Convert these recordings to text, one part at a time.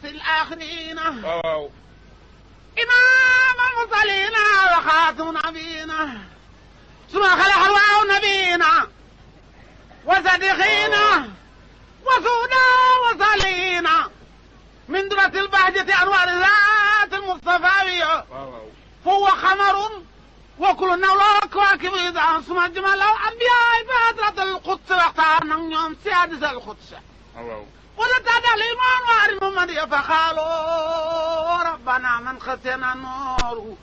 الآخرين إمام المرسلين وخاتم نبينا ثم خلق الله نبينا وصديقينا وسودا وصالحينا من درة البهجة أنوار ذات المصطفى فهو خمر وكل نولو كواكب إذا ثم جمال أنبياء بهدرة القدس واختارنا يوم سيادة القدس ولتعد الإيمان وعلم محمد فقالوا ربنا من ختنا النور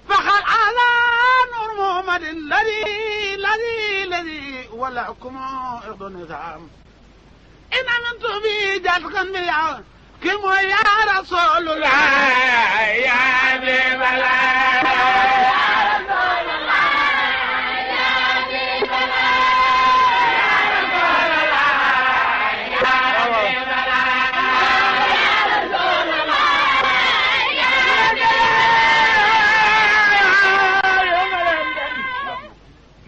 فقال على نور محمد الذي ولكم إرض النظام إن أمنت به جاتكا بيا كم يا رسول الله يا حبيب الله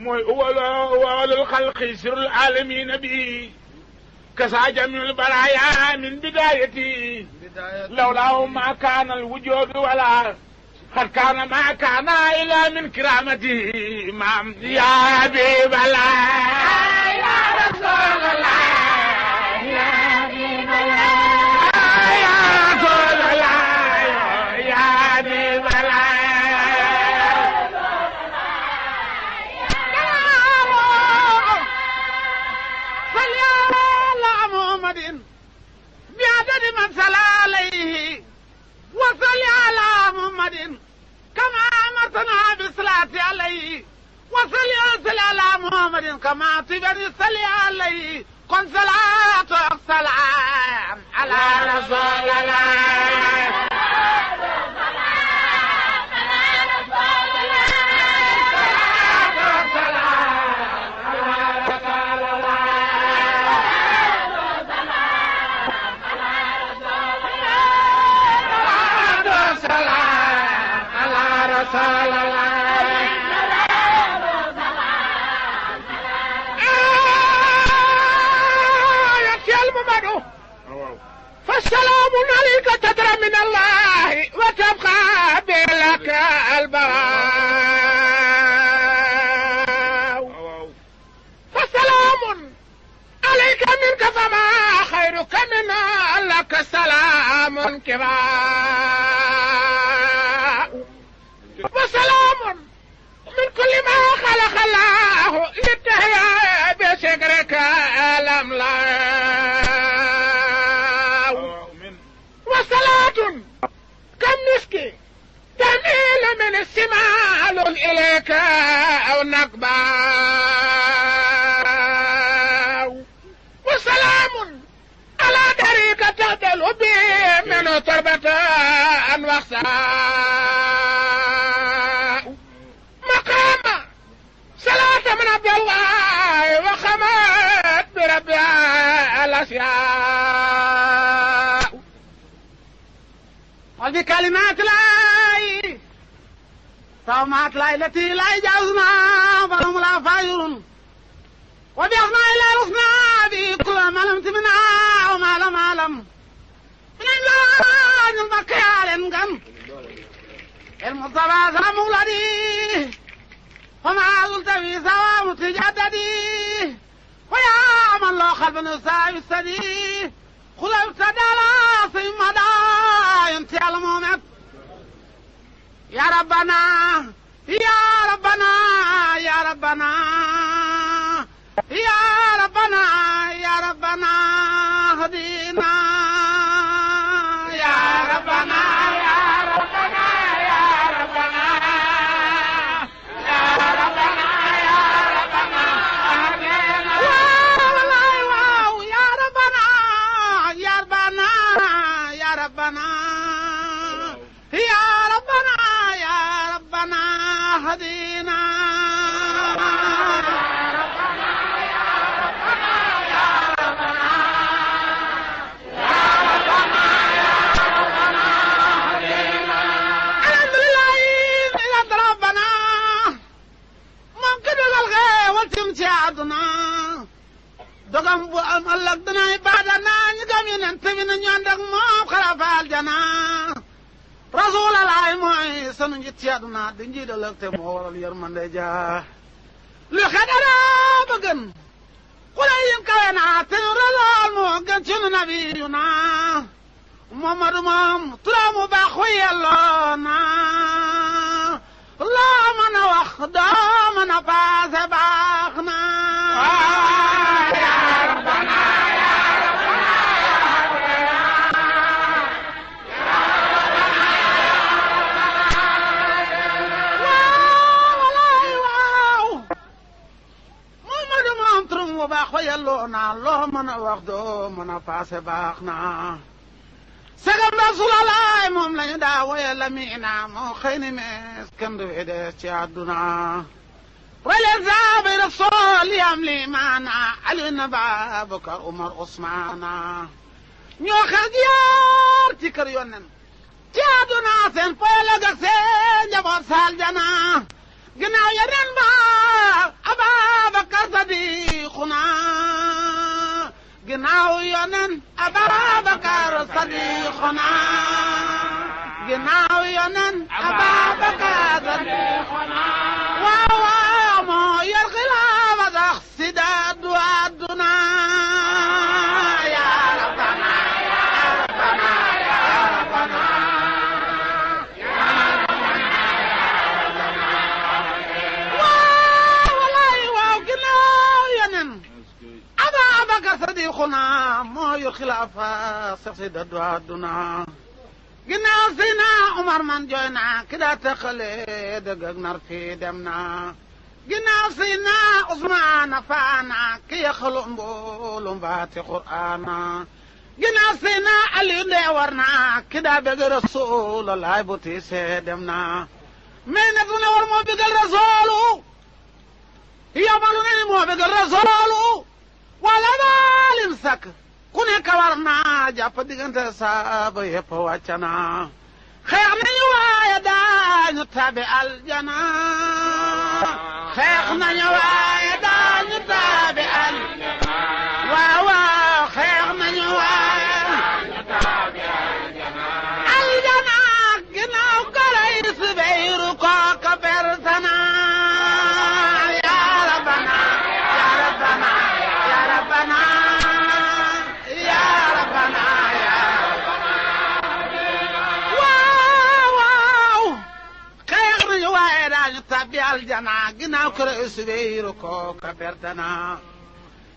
أول الخلق سر العالمين به كسى جميع البرايا من بدايتي لولاه ما كان الوجود ولا قد كان ما كان إلا من كرامته إمام يا حبيب الله يا رسول الله يا حبيب الله يا رسول الله يا حبيب الله بعدد من صلى عليه وصل على محمد كما أمرتنا بالصلاة عليه وصل على محمد كما تبني صلي عليه كن صلاة والسلام على رسول الله فالسلام عليك تدرى من الله وتبقى بلك البراء فالسلام عليك منك فما خيرك من لك سلام كبار وسلام من كل ما خلق الله للتهيا بشكرك الأملاك وصلاة كم مسكي تميل من السمال إليك أو نقبا وسلام على طريق تهدل به من تربة واخساء مقام صلاة من عبد الله وخمت بربها الأشياء وبكلمات الله طامات الله التي لا يجاوزنا فهم لا فايرون وبأسماء الله الحسنى بكل ما لم تمنع وما لم أعلم من إنجاز المكيال إنجم المصطفى سلام ولدي وما زلت في سوا متجددي ويا من لا خلف نساء السدي خلفت دالا سيمدا ينتي على المومت يا ربنا يا ربنا يا ربنا يا ربنا يا ربنا هدينا يا ربنا يا ربنا يا ربنا يا ربنا يا ربنا هدينا واو يا ربنا يا ربنا يا ربنا يا ربنا يا ربنا هدينا dogam bu am Allah dana ibada na ñu gam yeneen te ñu ànd ak moom xarafal jana rasulallah mooy sunu njiit ci àdduna di njiital ak te moo waral yërmande ja lu xadara ba gën xulay yin kawe naa te ñu rasool moo gën ci nu nabi yu naa Muhammadu moom turaamu baax wu yelloo naa loo mën a wax doo mën a paase baax na yaa rabbana yaa rabbana waaw walaay waaw Muhammadu moom turaamu baax wu yelloo naa loo mën a wax doo mën a paase baax na sagam Rasulallah moom lañu daa woye Lamina moo xëy ni mees kenn du des ci àdduna rele saabi rasool yam li maana Ali na Babakar Umar Usmaana ñoo xel yaar ci kër yonen ci àdduna seen poylag ak seen njaboot saal jana ginnaaw yeneen ba Ababakar Sadiquna ginnaaw yonen Ababakar Sadiquna ginnaaw yonen Ababakar Sadiquna waaw waaw moo yor xilaafa sax si daadu àdduna yaa rabbana yaa rabbana yaa rabbana waaw walaay waaw ginnaaw yonen Ababakar Sadiquna moo yor xilaafa sax si daadu àdduna ginnaaw Seydina Umar man jooy naa ki daa tëqale dëgg ak nar fii dem naa ginnaaw Seydina Usmaana faana ki yaxalu mboolu mbaati Qur'aana ginnaaw Seydina Aliyu ndee war naa ki daa bëgg Rasuulullaay bu tiisee dem naa mais nag lu ne war moo bëggal Rasuulu yomalu ne ni moo bëggal Rasuulu wala baalim sakk ku nekk war naa jàpp diggante saaba yëpp wàcc naa xeex nañu waaye daañu tabi aljana xeex nañu waaye daañu tabi aljana waaw waaw xeex nañu waaye daañu tabi aljana aljana ginnaaw garay Subeyru kooka bertana yaa rabbana yaa rabbana yaa rabbana tabbi aljana ginnaaw kër Subeyru kooka bertana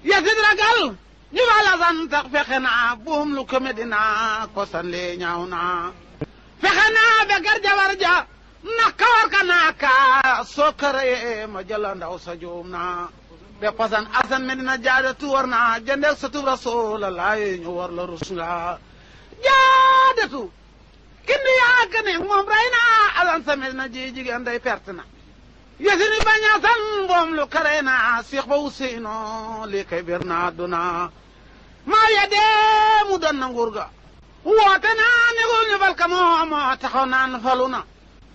Yasid ragal ñu bala san tax fexe naa buum lu ko Medina ko san lee ñaaw naa fexe naa be gar jawar ja na kawar ka naa ka soo këree ma jëla ndaw sa juum naa be pasan asan Medina jaadatu war naa jëndeeg sa tub Rasulallah ñu war la rus nga jaadatu kindu yaa ka ne moom rey naa asan sa Medina ji jigéen day perte na Yasini baña san ngoom lu kare na Seex ba Useyno li kay bir na duna maa ya dee mu doon na nguur ga woote naa negul ñu balka moo taxaw naan falu na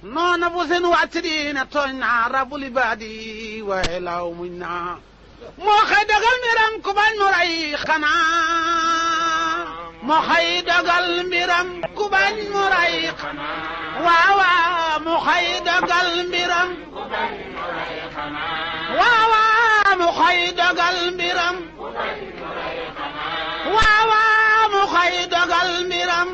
noona bu seen wàcc di ne tooñ na rabbul ibaadi waaye laaw muñ na moo xëy dagal mbiram ku bañ mu rey xanaa moo xëy dagal mbiram ku bañ mu rey xanaa waaw waaw mu xëy dagal mbiram waaw waaw mu xëy dagal mbiram waaw waaw mu xëy dagal mbiram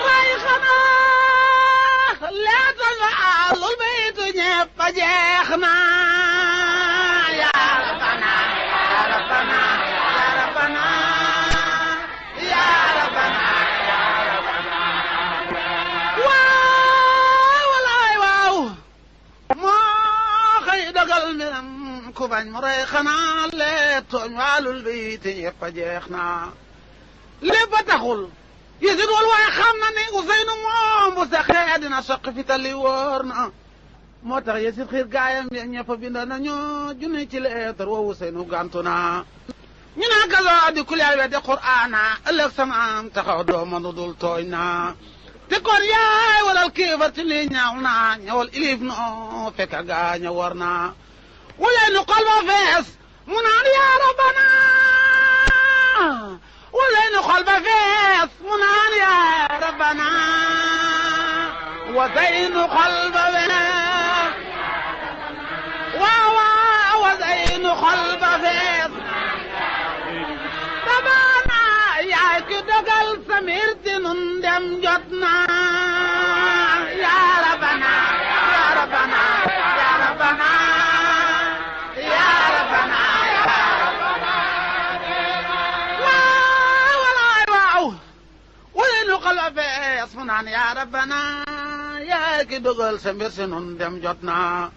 rey xanaa leetal ma alul baytu ñépp a jeex na yaa rabbana yaa rabbana yaa rabbana yaa rabbana yaa rabbana waaw walaay waaw moo xëy dagal mbiram ku bañ mu rey xanaa lee tooñ waalul baytu ñépp a jeex na lépp a taxul Yasid wal waaye xam na ne Useynu moom bu saxee dina soqi fitali wóor na moo tax Yasid xiir gaayam ya ñëpp bind nañu junni ci leetar wa Useynu gàntu na ñu naa gasoo di kuleel weddi Qur'aana ëllëg samaam taxaw doo mënu dul tooñ na te kon yaay walal kiifar ci lii ñaaw na ñëwal ilif no fekk gaaña war na Useynu xol ba fees mu naan yaa rabbana وزين خلب فيس منان يا ربنا وزين خلب فيس وزين خلب فيس ربنا يا كدقل سميرت نندم جتنا يا ربنا يا ربنا يا ربنا يا ربنا وين قلب اسمنا يا ربنا يا كدقل سميرت نندم جتنا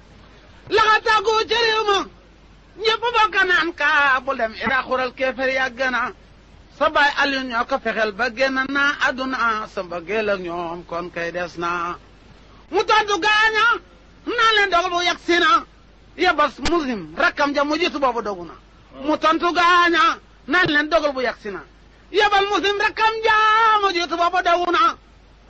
لا تقو جريمه ñepp bokk naan ka bu dem ira xural kéefar yàgg na sa baay Aliou ñoo ko fexeel ba génn na aduna sa mbëggeel ak ñoom kon kay des na mu tontu gaaña naa leen dogal bu yegg si na yebas muslim rakkam ja mu jiitu boobu dogu na mu tontu gaaña naan leen dogal bu yegg si na yebal muslim rakkam ja mu jiitu boobu dogu na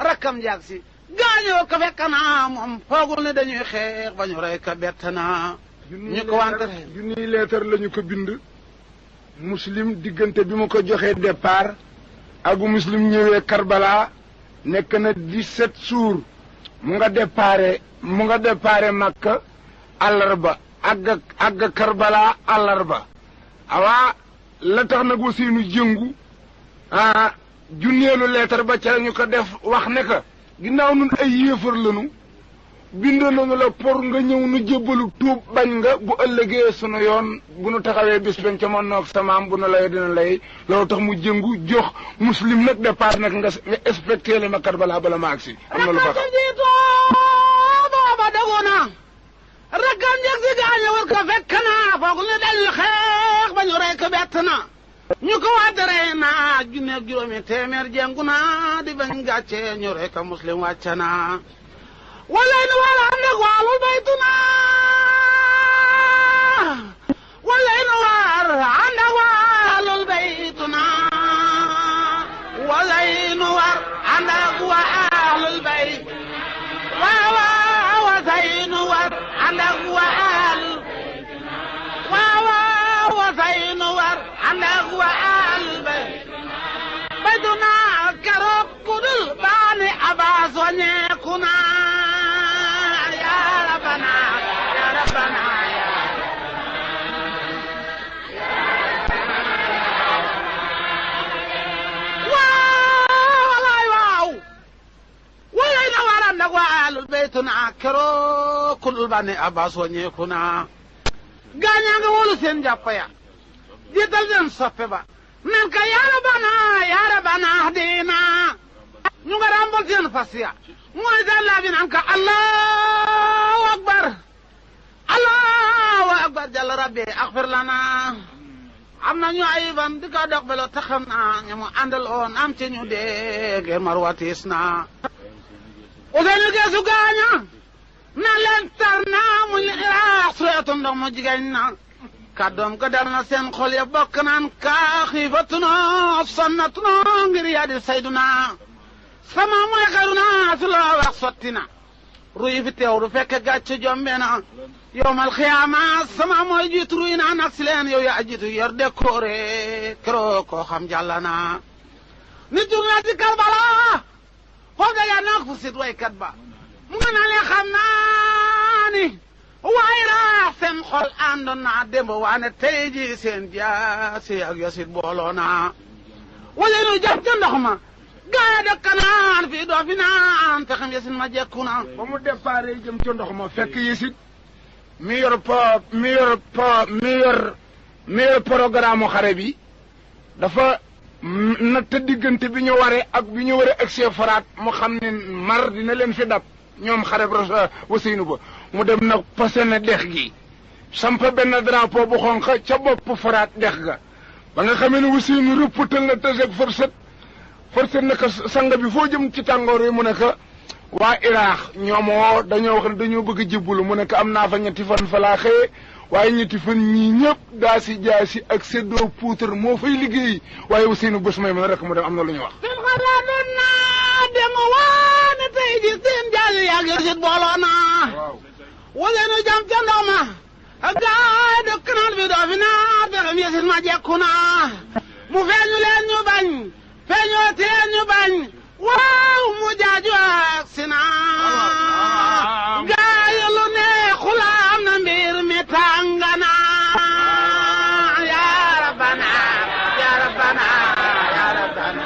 rakkam jaag si gaañoo ko fekk na moom foogul ne dañuy xeex ba ñu rey ko bett na ñu ko wante junniy leetar lañu ko bind muslim diggante bi mu ko joxee départ ak bu muslim ñëwee Karbala nekk na 17 jours mu nga déparé Makka àllarba àgg Karbala àllarba awa la tax nag Ousseynou jëngu junneelu leetar ba ca ñu ko def wax ne ka ginnaaw nun ay yéefar lañu bindoon nañu la pour nga ñëw nu jébbalu tuub bañ nga bu ëllëgee sunu yoon bu nu taxawee bis ben ca man noog samaam bu nu lay dina lay loolu tax mu jëngu jox muslim nag départ nag nga respecté le ma Karbala bala ma agsi am na lu baax booba dogu na rakkam njëg si gaañu war ko fekk na foogul ne dañu xeex ba ñu rey ko bett na ñu ko wàdde rey na junneeg juróomi téeméer jengu na di bañ gàcce ñu rey ko muslim wàcc na ولين ولا عندك وعلى بيتنا ولين وار عندك وعلى بيتنا ولين وار عندك وعلى البيت وزين وار عندك وعلى وزين وار عندك وعلى البيت بيتنا كرب كل باني أباس ونيكنا بيتنا كرو كل بني أباس ونيكونا غانيا nga wolu sen jappaya jital den soppe ba nan ka ya rabana hadina ñu nga rambal sen fasiya moy dal bi nan ka allahu akbar jalla rabbi aghfir lana amna ñu ayban di ko dox belo taxamna ñu andal on am ci ñu de marwatisna Ousseynou geesu gaaña na leen tar naa mu iraax sureetu ndox mu jigéen na kàddoom ga dal na seen xol ya bokk naan kaa xiifatuna sonnatuna ngir yaa di sayduna sama mooy xaruna su la wax sotti na ruy fi teew du fekk gàcce jombe na yowmal xiyaama sama mooy jiitu ruy naa nag si leen yow yaa jiitu yor décoré keroo koo xam jàlla na ni jur na ci Karbala foofu da yaa naa ko fu sit waykat ba mu nga naa leen xam naa ni waaye laa seen xol àndoon naa démb waane tey ji seen jaasi ak yasit booloo naa wala nu jàpp ca ndox ma gaaya dëkk naan fii doo fi naan te xam yasit ma jekku na ba mu départ jëm ca ndox ma fekk yasit mi yor programme xare bi dafa natt diggante bi ñu waree ak bi ñu waree ak see faraat mu xam ne mar dina leen fi dab ñoom xare ba Ousseynou ba mu dem nag passé na dex gi samp benn drapeau bu xonq ca bopp faraat dex ga ba nga xamee ne Ousseynou rëppatal na tëseeg forset na ko sang bi foo jëm ci tàngoor yi mu ne ko waa Iraax ñoomoo dañoo wax ne dañoo bëgg a jébbalu mu ne ko am naa fa ñetti fan fa laa xëye waaye ñetti fan ñii ñëpp jaasi ak séddoo puutar moo fay liggéey waaye Ousseynou bés may mën rek mu dem am na lu ñu wax seen xalaat doon naa dem waane tey ji seen jaasi yàgg sit booloo naa Ousseynou jam ca ndox ma gaay dëkk naan bi doo fi naa pexem yesit ma jekku naa mu feeñu leen ñu bañ feeñooti leen ñu bañ waaw mu jaaju ak sina gaay lu neexul am na mbir mi tàngana ya rabbana ya rabbana ya rabbana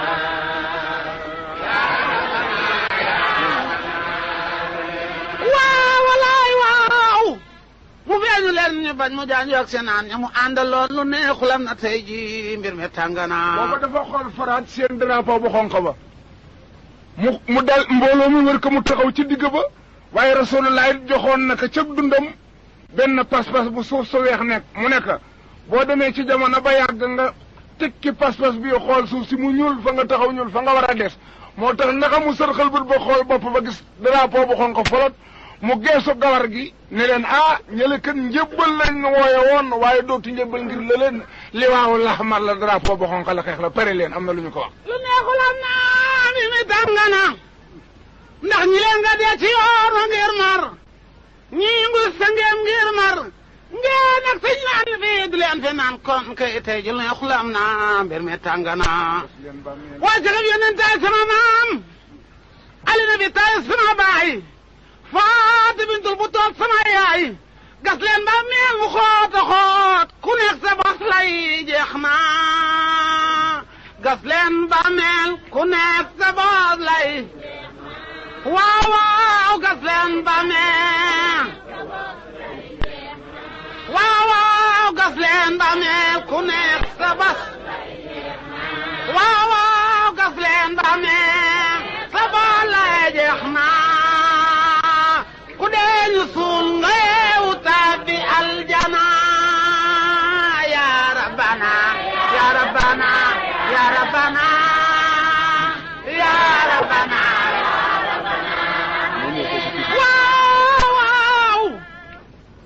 waaw walaay waaw mu feeñu leen ñu bañ mu jaaju ak sinaan ña mu àndaloon lu neexul am na tey ji mbir mi tàngana booba dafa xool faraat seen drapeau bu xonq ba mu dal mbooloo mi wër ko mu taxaw ci digg ba waaye rasulullah joxoon na ko ca dundam benn pas-pas bu suuf su weex nekk mu nekk boo demee ci jamono ba yàgg nga tekki pas-pas bi xool suuf si mu ñuul fa nga taxaw ñuul fa nga war a des moo tax naka mu sërxal bët ba xool bopp ba gis drapeau bu xonq folot mu geesu gawar gi ne leen ñële kat njëbbal lañ wooye woon waaye dootu njëbbal ngir la leen li waaw laxmar la drapeau bu xonq la xeex la pare leen am na lu ñu ko wax lu neexul am na mi mi tàngana ndax ñi leen nga dee ci yoonu ngir mar ñii ngus sa ngeem ngir mar ngeen ak sëñ naan fii du leen fi naan kon kay tey ji lu neexul am na mbir mi tàngana waa jagab yonent tay sama maam ali na bi tay sama baay Faati bintul bu toog sama yaay gas leen ba meel mu xoot a xoot ku nekk sa bos lay jeex na gas leen ba meel ku nekk sa bos lay waaw waaw gas leen ba meel waaw waaw gas leen ba meel ku nekk sa bos waaw waaw gas leen ba meel sa bos lay jeex na ku dee ñu suul nga yeewu tàbbi aljana ya rabbana ya rabbana ya rabbana ya rabbana waaw waaw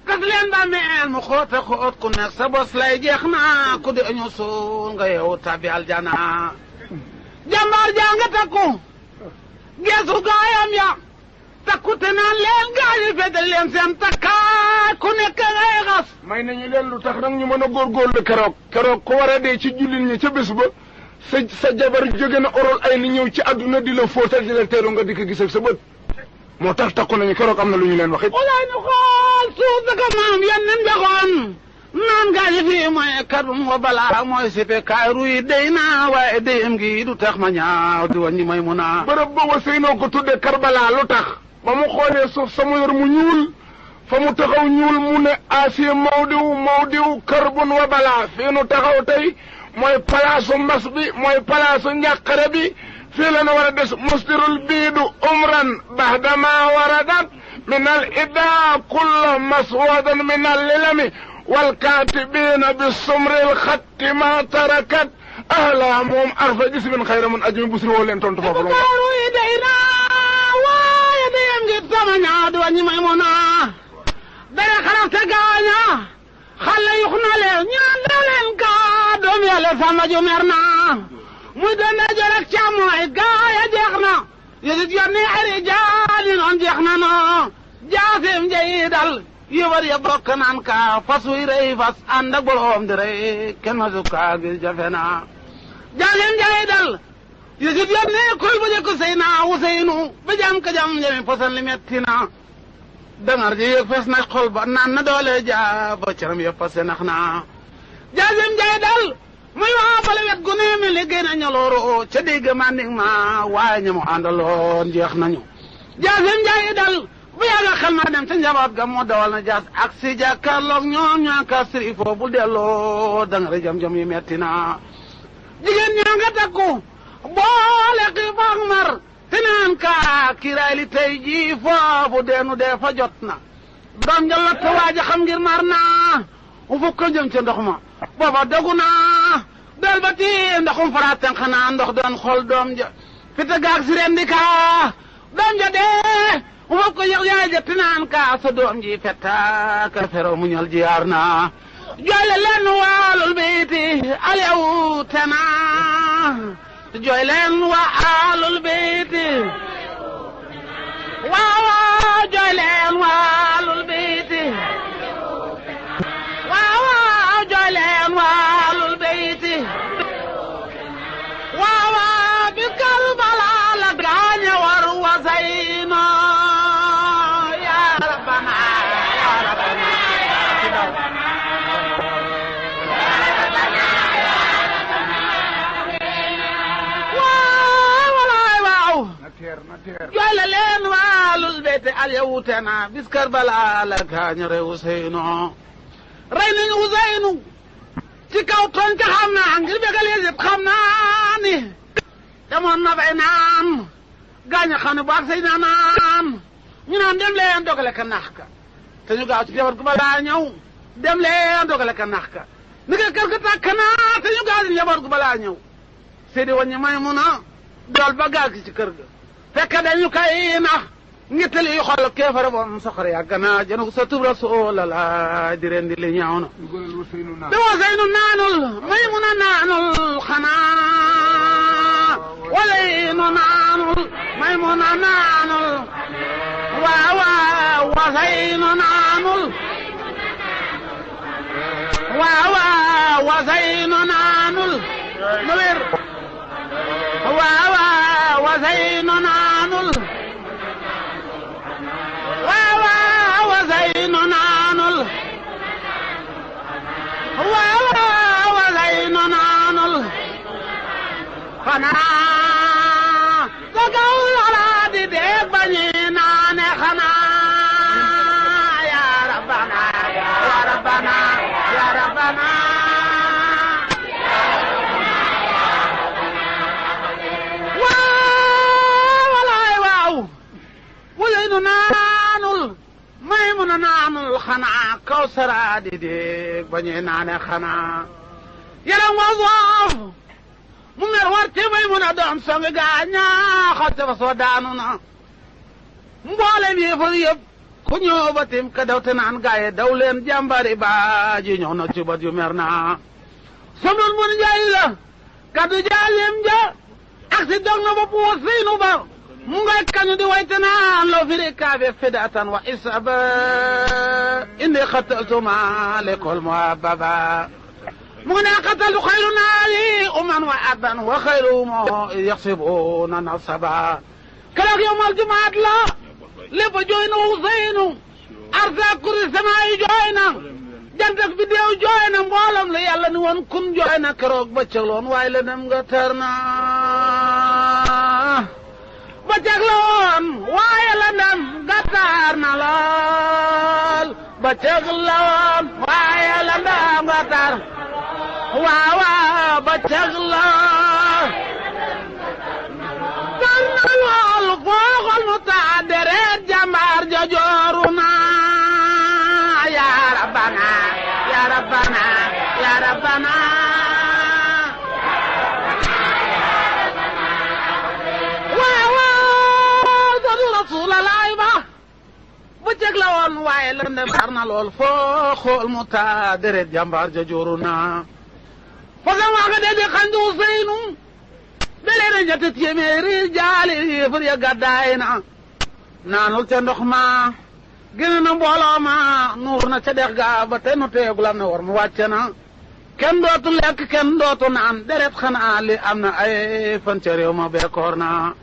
gas leen ba meel mu xóote xóot ku nekk sa bos lay jeex na ku dee ñu suul nga yeewu tàbbi aljana jàmbaar jaa nga takku geesu gaayam ya takkute naan leen gaañi feddal leen seen takkaay ku nekk ngay xas may nañu leen lu tax nag ñu mën a góorgóorlu keroog ku war a dee ci jullit ñi ca bés ba sa jabar jóge na orol ay ni ñëw ci àdduna di la fóotal di la teeru nga di ko gis ak sa bët moo tax takku nañu keroog am na lu ñu leen wax it walaay ñu xool suuf daka maam yan nen joxoon naan gaañi fii mooy kadum wa balaa mooy sipe kaay ruy dey naa waaye deyam gi du tax ma ñaaw di wàññi may mun a bërëb ba Waseyno ko tudde Karbala lu tax ba mu xoolee suuf sama yor mu ñuul fa mu taxaw ñuul mu ne Asiya mawdiw karbun wa balaa fii nu taxaw tey mooy palaasu mbas bi mooy palaasu njàqare bi fii la nu war a des mustirul biidu umran bahdama waradat min al ida kulla maswadan min al lilami wal katibina bi sumril xatti ma tarakat ahla moom arfa jismin xayra mun ajmi busri woo leen tontu foofu sama ñaa du wàññi may mun a dara xaraf te gaaña xale yux na leen ñaan da leen kaa doom yàlla sama ju mer na muy doon na jor ak càmmooy gaaya jeex na yësit yor ni ari jaani noon jeex na no jaasim jayi dal yëbar ya bokk naan ka fas wuy rëy fas ànd ak boroom di rëy kenn ma sukkaa gis jafe na jaasim jayi dal yësit yor ni koy bu jëkk sëy na Useynu ba jam ka jam jami posan li metti na dangar ji yëg fes na xol ba naan na doole ja ba caram yëpp pase nax na jaasim jayi dal muy waa bale wet gu ne mi liggéey na ñolooro ca dégg mandig ma waaye ña mu àndaloon jeex nañu jaasim jayi dal bu yàgga xel ma dem ca njaboot ga moo dawal na jaas ak si jàkkaarloog ñoom ñaaka siri foo bu delloo dangare jam-jam yi metti na jigéen ñaa nga takku boole xiif ak mar te naan kaa kiraay li tey jii foofu deenu dee fa jot na doom ja lott waaja xam ngir mar naa u fukk ko jëm ca ndox ma booba dogu naa del ba ti ndoxum fara tenq naa ndox doon xool doom ja fite gaag si rendi kaa doom ja dee u fukk ko yëg yaay ja te naan kaa sa doom ji fetta ka fero mu ñal jiyaar naa jooyle leen waalul beyti aliyaw tena jooy leen waa aalul beyti waaw jooy leen waa aalul beyti waaw jooy leen waa aalul beyti jooy la leen waalul beete al ya wuute na bis Karbala la gaañ rey Useynu rey nañu Useynu ci kaw tooñ ka xam naa ngir bégal Yezid xam naa ni demoon na bay naan gaañ a xam ne bu ak say na naan ñu naan dem leen dogale ka nax ka te ñu gaaw ci jabar gu balaa ñëw dem leen dogale ka nax ka ni nga kër ga tàkk naa te ñu gaaw ci jabar gu balaa ñëw Seydi Waññi Maymuna dool ba gaal ci kër ga fekk dañu kay nax ngittali yu xol keefare boon soxor yàgg na jënu sa tub Rasulallah di ren di li ñaaw na bi Useynu naanul Maymuna naanul xanaa Useynu naanul Maymuna naanul waaw waaw Useynu naanul waaw waaw Useynu naanul nu wér waaw waaw Useynu naanul waaw waaw Useynu naanul waaw waaw Useynu naanul xanaa sa kaw lala di dee bañi naane xanaa ya rabbana ya rabbana ya rabbana Useynu naanul Maymuna naanul xanaa Kawsara di dee bañi naane xanaa yaram wa soof mu mer war ci Maymuna doom songi gaañaa xotte fa soo daanu na mboolem yi fa yëpp ku ñëw ba tim ka daw te naan gaaye daw leen jàmbari baaji ñëw na ci bat yu mer naa somul mun njaay la kaddu jaalim ja ak si dog na bopp Useynu ba mu ngay kañu di wayte naan loo firi kaabe fidatan wa isaba indi xataltuma lekol muhababa mu ngi ne xataltu xayru naali uman wa aban wa xayru mo yaxsibuna nasaba keroog yowmal jumaat la lépp jooy na Useynu arsa kuri sama yi jooy na jant ak biddeew jooy na mboolem la yàlla ni woon kun jooy na keroog bëccëg loon waaye la dem nga tar na bëccëg la woon waaye la dem nga tar na lool bëccëg la woon waaye la dem nga tar waaw waaw bëccëg la tar na lool fooxol mu taa deret jàmbaar ja jooru na ya rabbana ya rabbana ya rabbana waaw waaw sadu Rasulallah ba bëccëg la woon waaye lëndëm tar na lool foo xool mu taa deret jàmbaar ja jooru na façon waa nga dee di xandu Useynu belee na ñetti téeméeri jaali yéefar ya gàddaay na naanul ca ndox ma génn na mbooloo ma nuur na ca dex ga ba tey nu teegul am na war mu wàcce na kenn dootu lekk kenn dootu naan deret xanaa li am na ay fan ca réew ma beekoor na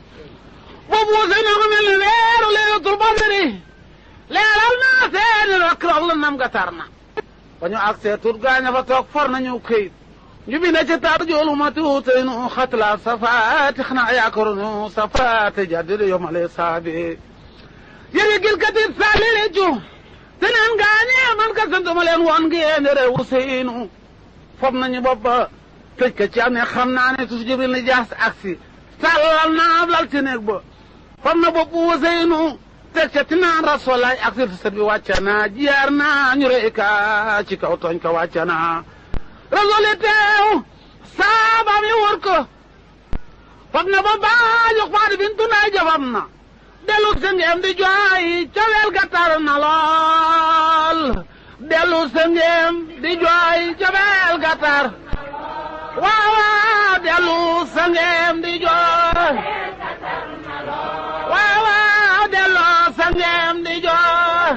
boobu Useynu ko mel ni weeru Laylatul Badri leeral naa seeni rek roog la nam ga tar na ba ñu agsee tut gaaña fa toog for nañu këyit ñu bind ci tarjul ummati Useynu xatla safaati xanaa yaakaruñu safaati jaddidu yomale saabi yéen gil katit saali leju te neen gaañee man ka santuma leen woon ngeen re Useynu fob nañu boppa tëj ka ci am ne xam naa ne su Jibril ni jaas aksi sàllal naa lal ci néeg ba fob na bopp Useynu teg ca ti naan Rasulaay aksi ti sët bi wàcca na jiyaar naa ñu rey ka ci kaw tooñ ka wàcca na Rasul teew saabam yi wër ko foog na ba baajox Faati Bintu Naay jafam na dellu sëngeem di jooy cawel ga tar na lool dellu sëngeem di jooy cawel ga tar waaw waaw dellu sëngeem di jooy waaw waaw dellu sëngeem di jooy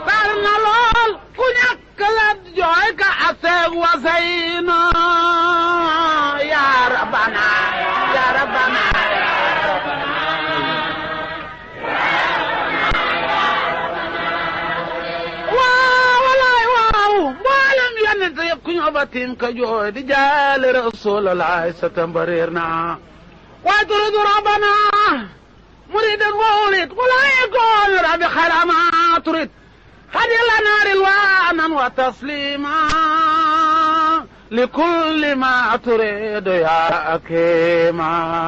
tar na lool ku ñàkk la jooy ka aseeg Useynu ya rabbana ya rabbana waaw walaay waaw mboolem yonent yëpp ku ñëw ba tiim ka jooy di jaale Rasulallah sa tambareer na وترد ربنا مريد وولد ولا يقول ربي خير ما تريد هدي لنا رضوانا وتسليما لكل ما تريد يا أكيما